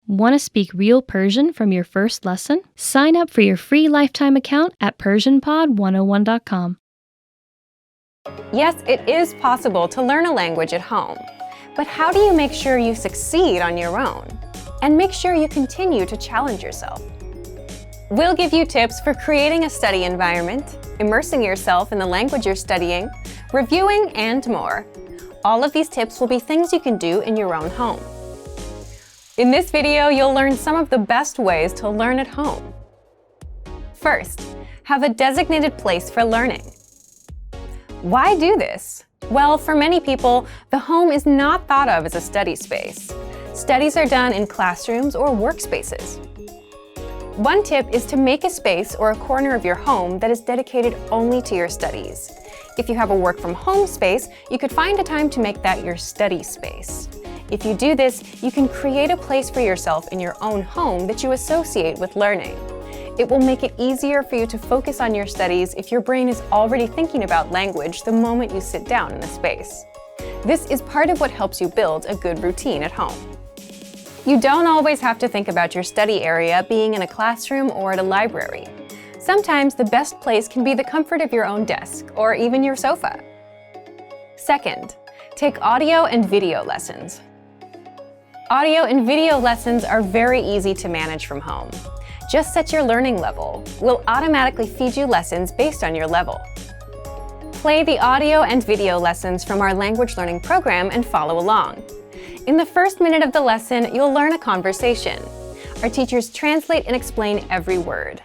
Want to speak real Persian from your first lesson? Sign up for your free lifetime account at PersianPod101.com. Yes, it is possible to learn a language at home. But how do you make sure you succeed on your own? And make sure you continue to challenge yourself? We'll give you tips for creating a study environment, immersing yourself in the language you're studying, reviewing, and more. All of these tips will be things you can do in your own home. In this video, you'll learn some of the best ways to learn at home. First, have a designated place for learning. Why do this? Well, for many people, the home is not thought of as a study space. Studies are done in classrooms or workspaces. One tip is to make a space or a corner of your home that is dedicated only to your studies. If you have a work-from-home space, you could find a time to make that your study space. If you do this, you can create a place for yourself in your own home that you associate with learning. It will make it easier for you to focus on your studies if your brain is already thinking about language the moment you sit down in the space. This is part of what helps you build a good routine at home. You don't always have to think about your study area being in a classroom or at a library. Sometimes the best place can be the comfort of your own desk or even your sofa. Second, take audio and video lessons. Audio and video lessons are very easy to manage from home. Just set your learning level. We'll automatically feed you lessons based on your level. Play the audio and video lessons from our language learning program and follow along. In the first minute of the lesson, you'll learn a conversation. Our teachers translate and explain every word.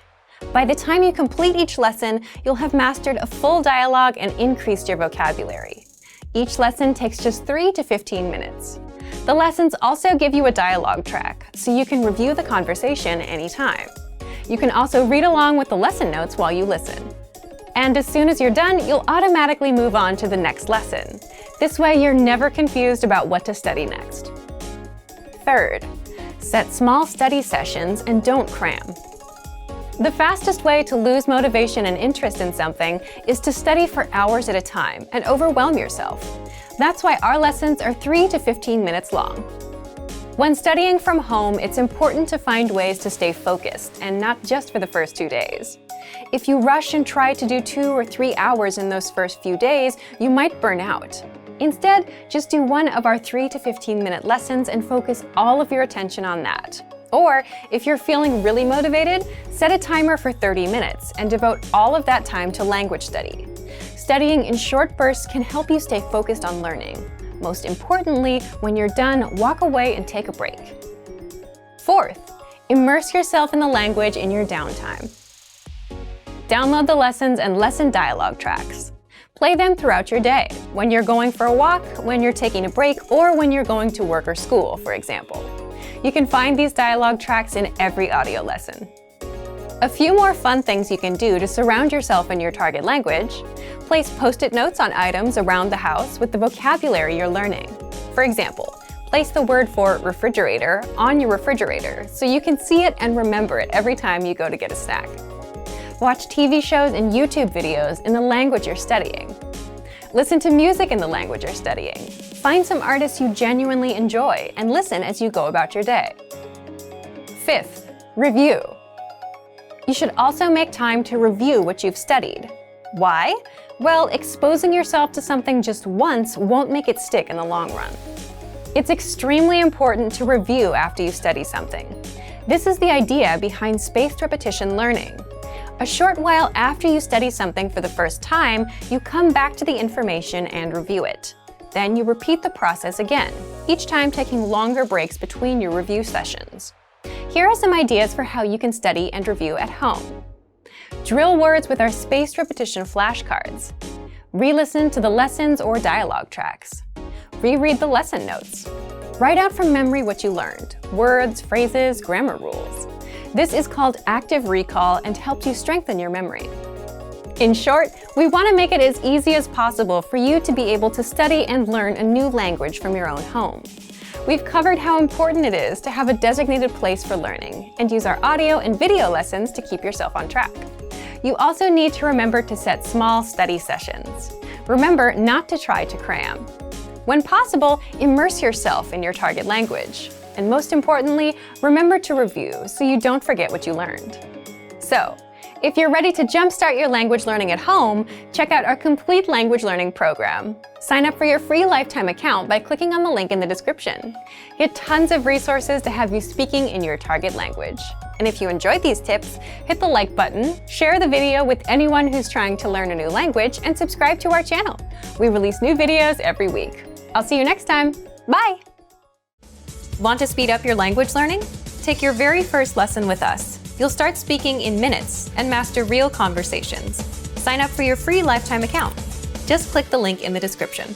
By the time you complete each lesson, you'll have mastered a full dialogue and increased your vocabulary. Each lesson takes just 3 to 15 minutes. The lessons also give you a dialogue track, so you can review the conversation anytime. You can also read along with the lesson notes while you listen. And as soon as you're done, you'll automatically move on to the next lesson. This way, you're never confused about what to study next. Third, set small study sessions and don't cram. The fastest way to lose motivation and interest in something is to study for hours at a time and overwhelm yourself. That's why our lessons are 3 to 15 minutes long. When studying from home, it's important to find ways to stay focused, and not just for the first 2 days. If you rush and try to do 2 or 3 hours in those first few days, you might burn out. Instead, just do one of our 3 to 15-minute lessons and focus all of your attention on that. Or, if you're feeling really motivated, set a timer for 30 minutes and devote all of that time to language study. Studying in short bursts can help you stay focused on learning. Most importantly, when you're done, walk away and take a break. Fourth, immerse yourself in the language in your downtime. Download the lessons and lesson dialogue tracks. Play them throughout your day, when you're going for a walk, when you're taking a break, or when you're going to work or school, for example. You can find these dialogue tracks in every audio lesson. A few more fun things you can do to surround yourself in your target language: place Post-it notes on items around the house with the vocabulary you're learning. For example, place the word for refrigerator on your refrigerator so you can see it and remember it every time you go to get a snack. Watch TV shows and YouTube videos in the language you're studying. Listen to music in the language you're studying. Find some artists you genuinely enjoy and listen as you go about your day. Fifth, review. You should also make time to review what you've studied. Why? Well, exposing yourself to something just once won't make it stick in the long run. It's extremely important to review after you study something. This is the idea behind spaced repetition learning. A short while after you study something for the first time, you come back to the information and review it. Then you repeat the process again, each time taking longer breaks between your review sessions. Here are some ideas for how you can study and review at home. Drill words with our spaced repetition flashcards. Re-listen to the lessons or dialogue tracks. Reread the lesson notes. Write out from memory what you learned, words, phrases, grammar rules. This is called active recall and helps you strengthen your memory. In short, we want to make it as easy as possible for you to be able to study and learn a new language from your own home. We've covered how important it is to have a designated place for learning and use our audio and video lessons to keep yourself on track. You also need to remember to set small study sessions. Remember not to try to cram. When possible, immerse yourself in your target language. And most importantly, remember to review so you don't forget what you learned. So, if you're ready to jumpstart your language learning at home, check out our complete language learning program. Sign up for your free lifetime account by clicking on the link in the description. Get tons of resources to have you speaking in your target language. And if you enjoyed these tips, hit the like button, share the video with anyone who's trying to learn a new language, and subscribe to our channel. We release new videos every week. I'll see you next time. Bye! Want to speed up your language learning? Take your very first lesson with us. You'll start speaking in minutes and master real conversations. Sign up for your free lifetime account. Just click the link in the description.